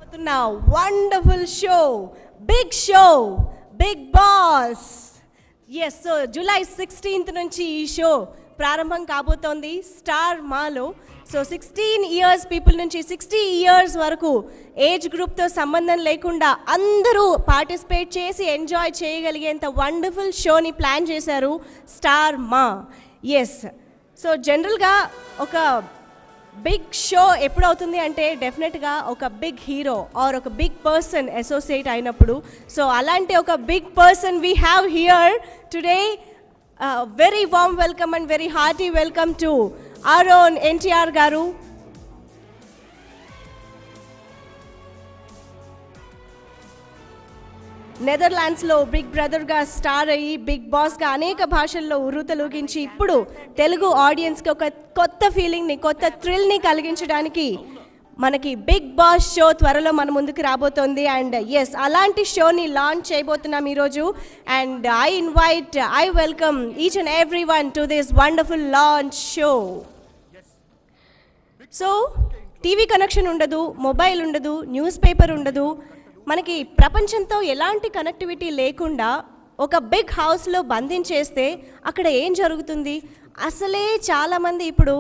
చేయబోతున్న wonderful show, big boss. Yes, so July 16th నుంచి ఈ షో ప్రారంభం కాబోతోంది స్టార్ మాలో. సో 16 years పీపుల్ నుంచి 60 years వరకు ఏజ్ గ్రూప్తో సంబంధం లేకుండా అందరూ పార్టిసిపేట్ చేసి ఎంజాయ్ చేయగలిగేంత వండర్ఫుల్ షోని ప్లాన్ చేశారు స్టార్ మా. ఎస్, సో జనరల్గా ఒక బిగ్ షో ఎప్పుడవుతుంది అంటే డెఫినెట్గా ఒక బిగ్ హీరో ఆర్ ఒక బిగ్ పర్సన్ అసోసియేట్ అయినప్పుడు. సో అలాంటి ఒక big person we have here today. Very warm welcome and very hearty welcome to our own NTR garu. నెదర్లాండ్స్లో బిగ్ బ్రదర్గా స్టార్ అయ్యి బిగ్ బాస్గా అనేక భాషల్లో ఉర్రూతలూగించి ఇప్పుడు తెలుగు ఆడియన్స్కి ఒక కొత్త ఫీలింగ్ని, కొత్త థ్రిల్ని కలిగించడానికి మనకి బిగ్ బాస్ షో త్వరలో మన ముందుకు రాబోతోంది. అండ్ ఎస్, అలాంటి షోని లాంచ్ చేయబోతున్నాం ఈరోజు. And I welcome each and every one to this wonderful launch show. So TV connection ఉండదు, మొబైల్ ఉండదు, న్యూస్ పేపర్ ఉండదు, మనకి ప్రపంచంతో ఎలాంటి కనెక్టివిటీ లేకుండా ఒక బిగ్ హౌస్లో బంధించేస్తే అక్కడ ఏం జరుగుతుంది? అసలే చాలామంది ఇప్పుడు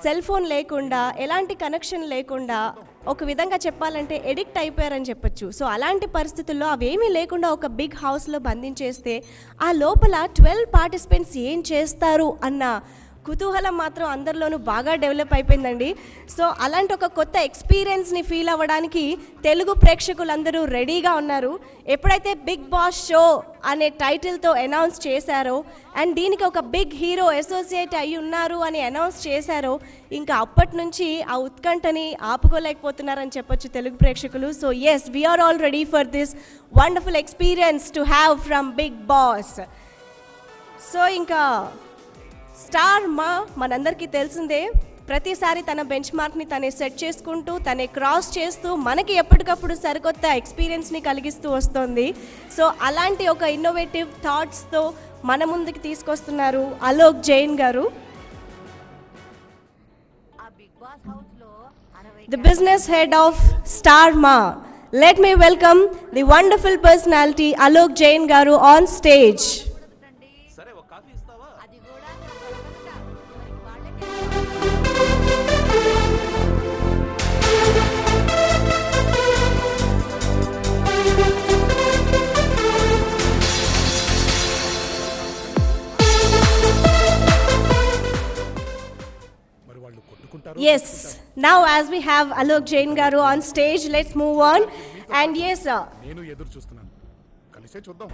సెల్ ఫోన్ లేకుండా, ఎలాంటి కనెక్షన్ లేకుండా, ఒక విధంగా చెప్పాలంటే ఎడిక్ట్ అయిపోయారని చెప్పొచ్చు. సో అలాంటి పరిస్థితుల్లో అవేమీ లేకుండా ఒక బిగ్ హౌస్లో బంధించేస్తే ఆ లోపల 12 పార్టిసిపెంట్స్ ఏం చేస్తారు అన్న కుతూహలం మాత్రం అందరిలోనూ బాగా డెవలప్ అయిపోయిందండి. సో అలాంటి ఒక కొత్త ఎక్స్పీరియన్స్ని ఫీల్ అవ్వడానికి తెలుగు ప్రేక్షకులందరూ రెడీగా ఉన్నారు. ఎప్పుడైతే బిగ్ బాస్ షో అనే టైటిల్తో అనౌన్స్ చేశారో అండ్ దీనికి ఒక బిగ్ హీరో అసోసియేట్ అయి ఉన్నారు అని అనౌన్స్ చేశారో ఇంకా అప్పటి నుంచి ఆ ఉత్కంఠని ఆపుకోలేకపోతున్నారని చెప్పొచ్చు తెలుగు ప్రేక్షకులు. So yes, we are all ready for this wonderful experience to have from big boss. So ఇంకా స్టార్ మా మనందరికీ తెలిసిందే, ప్రతిసారి తన బెంచ్ మార్క్ని తనే సెట్ చేసుకుంటూ, తనే క్రాస్ చేస్తూ మనకి ఎప్పటికప్పుడు సరికొత్త ఎక్స్పీరియన్స్ని కలిగిస్తూ వస్తుంది. సో అలాంటి ఒక ఇన్నోవేటివ్ థాట్స్తో మన ముందుకు తీసుకొస్తున్నారు అలోక్ జైన్ గారు, the business head of Star Maa. Let me welcome the wonderful personality Alok Jain గారు on stage. Yes, now as we have Alok Jain garu on stage, let's move on. And yes sir, nenu eduru chustunanu, kalise chuddam.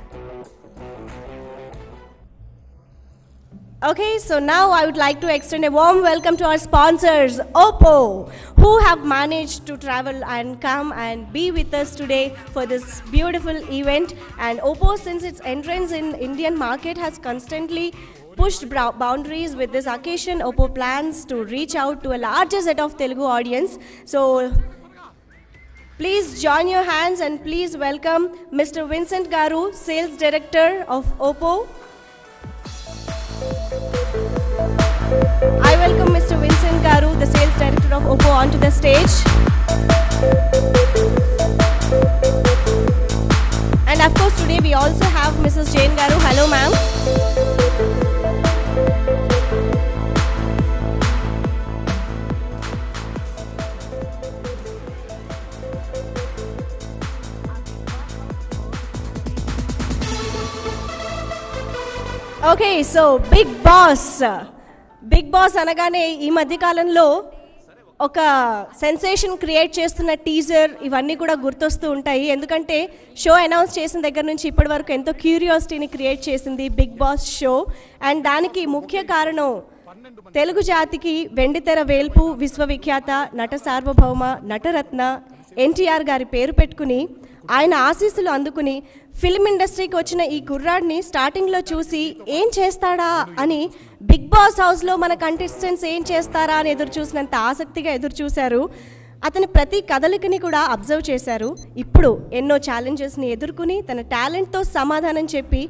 Okay, so now I would like to extend a warm welcome to our sponsors Oppo, who have managed to travel and come and be with us today for this beautiful event. And Oppo, since its entrance in Indian market, has constantly pushed boundaries. With this occasion, Oppo plans to reach out to a larger set of Telugu audience. So please join your hands and please welcome Mr. Vincent Garu, Sales Director of Oppo. I welcome Mr. Vincent Garu, the Sales Director of Oppo, onto the stage. And of course today we also have Mrs. Jain Garu. Hello ma'am. Okay, so big boss అనగానే ఈ మధ్యకాలంలో ఒక sensation create చేస్తున్న teaser ఇవన్నీ కూడా గుర్తొస్తూ ఉంటాయి. ఎందుకంటే షో అనౌన్స్ చేసిన దగ్గర నుంచి ఇప్పటి వరకు ఎంతో క్యూరియాసిటీని క్రియేట్ చేసింది బిగ్ బాస్ షో. అండ్ దానికి ముఖ్య కారణం తెలుగు జాతికి వెండితెర వేల్పు, విశ్వవిఖ్యాత నట సార్వభౌమ, నటరత్న ఎన్టీఆర్ గారి పేరు పెట్టుకుని ఆయన ఆశీస్సులు అందుకుని ఫిల్మ్ ఇండస్ట్రీకి వచ్చిన ఈ కుర్రాడిని స్టార్టింగ్లో చూసి ఏం చేస్తాడా అని బిగ్ బాస్ హౌస్లో మన కంటెస్టెంట్స్ ఏం చేస్తారా అని ఎదురు చూసినంత ఆసక్తిగా ఎదురు చూశారు. అతని ప్రతి కదలికని కూడా అబ్జర్వ్ చేశారు. ఇప్పుడు ఎన్నో ఛాలెంజెస్ని ఎదుర్కొని తన టాలెంట్తో సమాధానం చెప్పి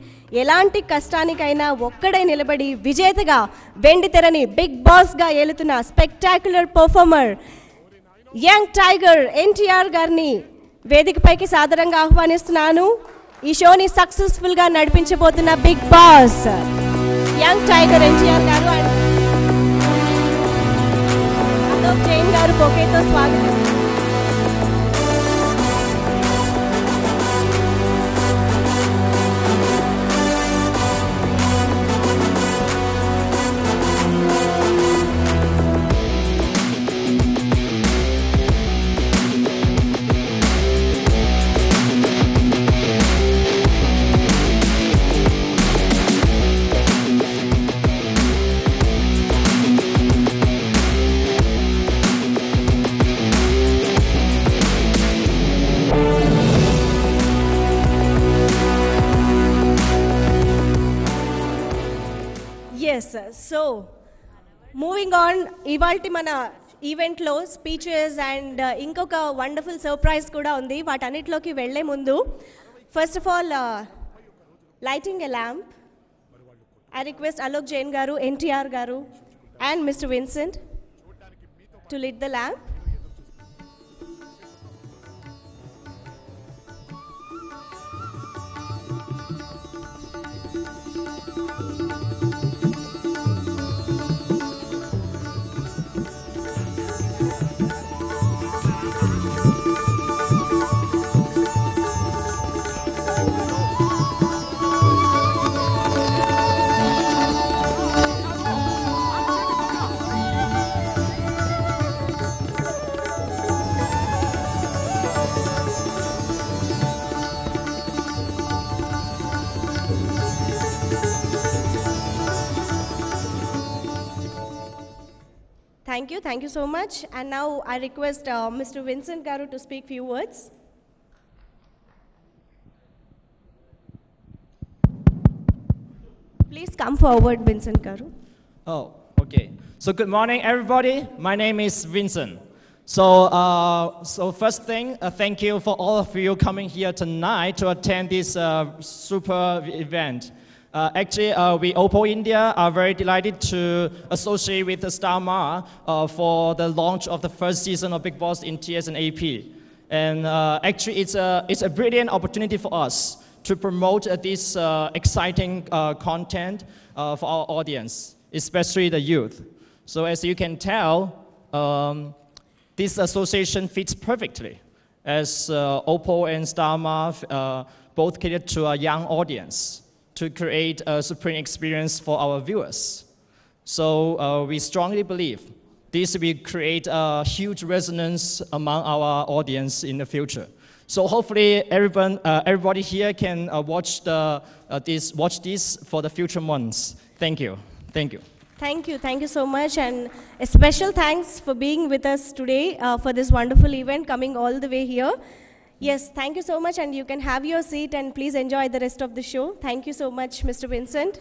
ఎలాంటి కష్టానికైనా ఒక్కడే నిలబడి విజేతగా వెండితెరని బిగ్ బాస్గా ఏలుతున్న spectacular performer young tiger NTR గారిని వేదికపైకి సాదరంగా ఆహ్వానిస్తున్నాను. ఈ షోని సక్సెస్ఫుల్గా నడిపించబోతున్న Bigg Boss young tiger NTR గారు అండ్ అలోక్ జైన్ గారు బొకేతో స్వాగతిస్తున్నారు. సో మూవింగ్ ఆన్, ఇవాల్టి మన ఈవెంట్లో స్పీచెస్ అండ్ ఇంకొక వండర్ఫుల్ సర్ప్రైజ్ కూడా ఉంది. వాటన్నిటిలోకి వెళ్లే ముందు first of all lighting a lamp. I request Alok Jain గారు, ఎన్టీఆర్ గారు and Mister Vincent to lit the lamp. Thank you so much. And now I request Mr. Vincent Garu to speak few words. Please come forward, Vincent Garu. Oh, okay. So good morning, everybody. My name is Vincent. So first thing, thank you for all of you coming here tonight to attend this super event. Actually, we Oppo India are very delighted to associate with the Star Ma for the launch of the first season of Bigg Boss in TS and AP. And actually, it's a brilliant opportunity for us to promote this exciting content for our audience, especially the youth. So as you can tell, this association fits perfectly, as Oppo and Star Ma both cater to a young audience, to create a supreme experience for our viewers. So we strongly believe this will create a huge resonance among our audience in the future. So hopefully everybody here can watch this for the future months. Thank you. Thank you. Thank you so much, and a special thanks for being with us today for this wonderful event, coming all the way here. Yes, thank you so much, and you can have your seat and please enjoy the rest of the show. Thank you so much, Mr. Vincent.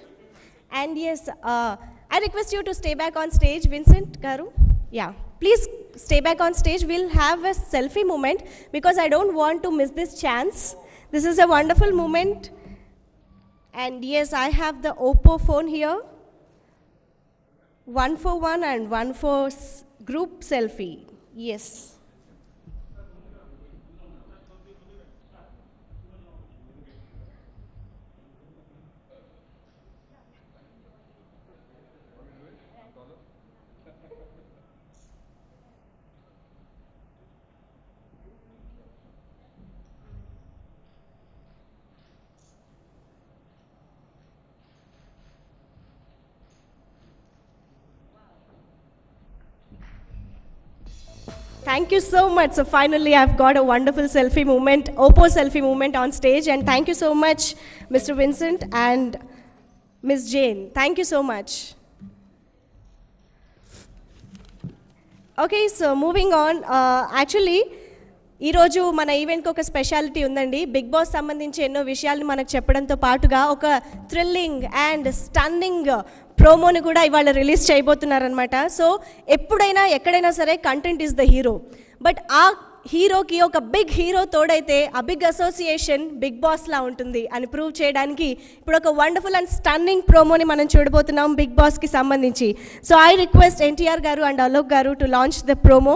And yes, I request you to stay back on stage, Vincent Garu. Yeah, please stay back on stage. We'll have a selfie moment because I don't want to miss this chance. This is a wonderful moment. And yes, I have the Oppo phone here. 1 for 1 and 1 for group selfie. Yes. Thank you so much. So finally, I've got a wonderful selfie moment, Oppo selfie moment on stage. And thank you so much, Mr. Vincent and Ms. Jane. Thank you so much. Okay, so moving on. Actually, ఈరోజు మన ఈవెంట్కి ఒక speciality ఉందండి. Big boss సంబంధించి ఎన్నో విషయాలను మనకు చెప్పడంతో పాటుగా ఒక థ్రిల్లింగ్ అండ్ స్టన్నింగ్ ప్రోమోని కూడా ఇవాళ రిలీజ్ చేయబోతున్నారనమాట. సో ఎప్పుడైనా ఎక్కడైనా సరే content is the hero, but ఆ హీరోకి ఒక బిగ్ హీరో తోడైతే ఆ బిగ్ అసోసియేషన్ బిగ్ బాస్లా ఉంటుంది అని ప్రూవ్ చేయడానికి ఇప్పుడు ఒక వండర్ఫుల్ అండ్ స్టన్నింగ్ ప్రోమోని మనం చూడబోతున్నాం బిగ్ బాస్కి సంబంధించి. సో ఐ రిక్వెస్ట్ ఎన్టీఆర్ గారు అండ్ అలోక్ గారు టు లాంచ్ ద ప్రోమో.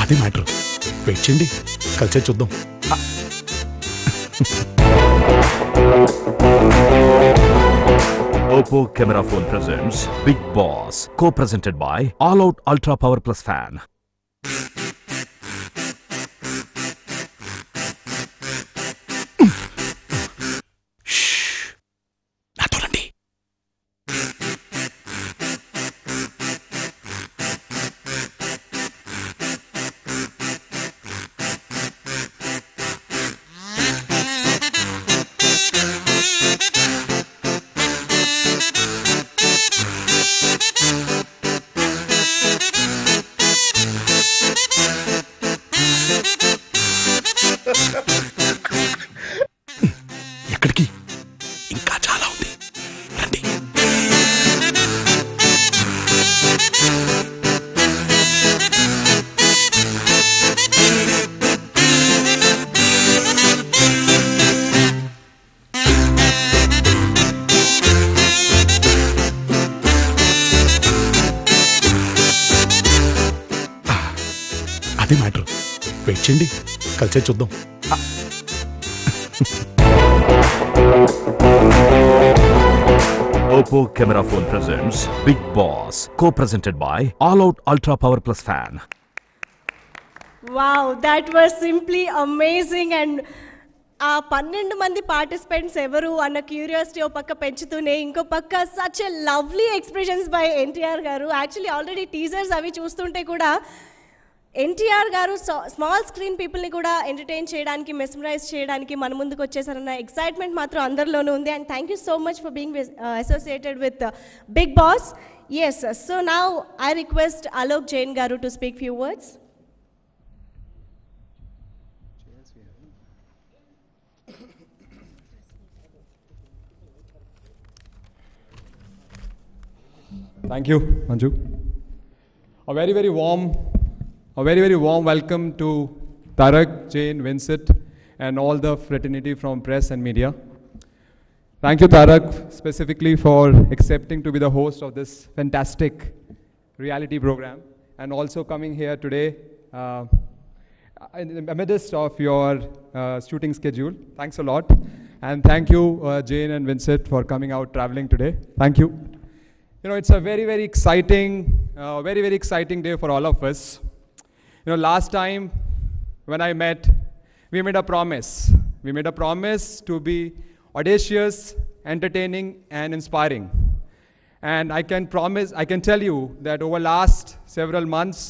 అది మ్యాటర్. వెయిట్ చేయండి, కలిసే చూద్దాం. Oppo Camera Phone presents Big Boss, co-presented by All Out Ultra Power Plus Fan. నాతో రండి. ఎక్కడికి? ఇంకా చాలా ఉంది, రండి. అది మ్యాటర్. వెయిట్ చేయండి, కలిసే చూద్దాం. Oppo Camera Phone presents Big Boss, co-presented by All Out Ultra Power Plus Fan. Wow, that was simply amazing. And ఆ 12 మంది పార్టిసిపెంట్స్ ఎవరు అన్న క్యూరియాసిటీ ఓ పక్క పెంచుతూనే ఇంకో పక్క such a lovely expressions by NTR గారు. యాక్చువల్లీ ఆల్రెడీ టీజర్స్ అవి చూస్తుంటే కూడా ఎన్టీఆర్ గారు స్మాల్ స్క్రీన్ పీపుల్ని కూడా ఎంటర్టైన్ చేయడానికి, మెస్మరైజ్ చేయడానికి మన ముందుకు వచ్చేసారన్న ఎక్సైట్మెంట్ మాత్రం అందరిలోనూ ఉంది. And thank you so much for being associated with Bigg boss. Yes, so now I request Alok Jain గారు to speak few words. Thank you, Manju. A very, very warm welcome to Tarak, Jane, Vincent, and all the fraternity from press and media. Thank you, Tarak, specifically for accepting to be the host of this fantastic reality program and also coming here today in the midst of your shooting schedule. Thanks a lot. And thank you, Jane and Vincent, for coming out traveling today. Thank you. You know, it's a very, very exciting day for all of us. You know, last time when I met, we made a promise. We made a promise to be audacious, entertaining, and inspiring. And I can tell you that over last several months,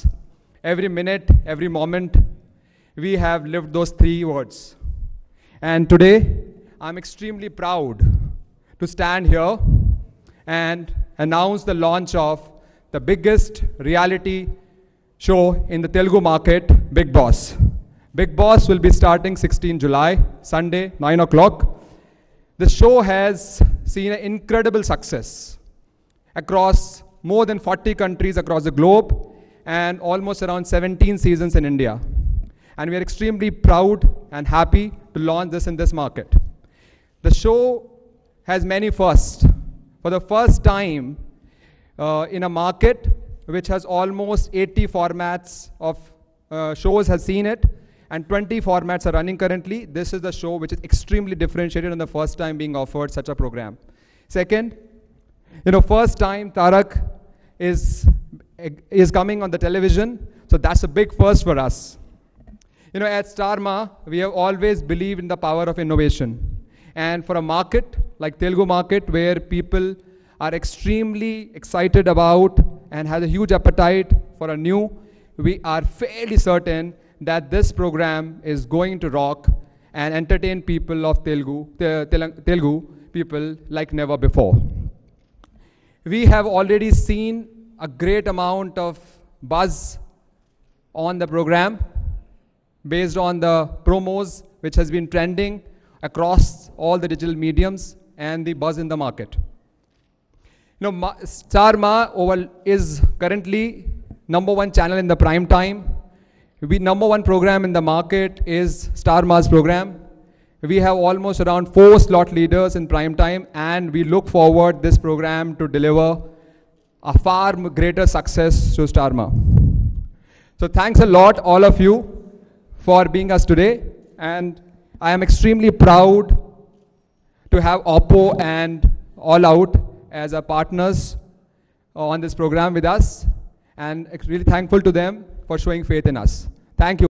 every minute, every moment, we have lived those 3 words. And today, I'm extremely proud to stand here and announce the launch of the biggest reality show in the Telugu market, Big Boss. Big Boss will be starting 16 July, Sunday, 9 o'clock. The show has seen an incredible success across more than 40 countries across the globe and almost around 17 seasons in India. And we are extremely proud and happy to launch this in this market. The show has many firsts. For the first time in a market which has almost 80 formats of shows has seen it, and 20 formats are running currently. This is the show which is extremely differentiated and the first time being offered such a program. Second, you know, first time Tarak is coming on the television, so that's a big first for us. You know, at Starma, we have always believed in the power of innovation. And for a market like Telugu market, where people are extremely excited about and has a huge appetite for a new, we are fairly certain that this program is going to rock and entertain people of Telugu people like never before. We have already seen a great amount of buzz on the program based on the promos which has been trending across all the digital mediums and the buzz in the market. You know, Starma is currently #1 channel in the prime time. #1 program in the market is Starma's program. We have almost around 4 slot leaders in prime time, and we look forward this program to deliver a far greater success to Starma. So thanks a lot, all of you, for being us today. And I am extremely proud to have Oppo and All Out as our partners on this program with us. And really thankful to them for showing faith in us. Thank you.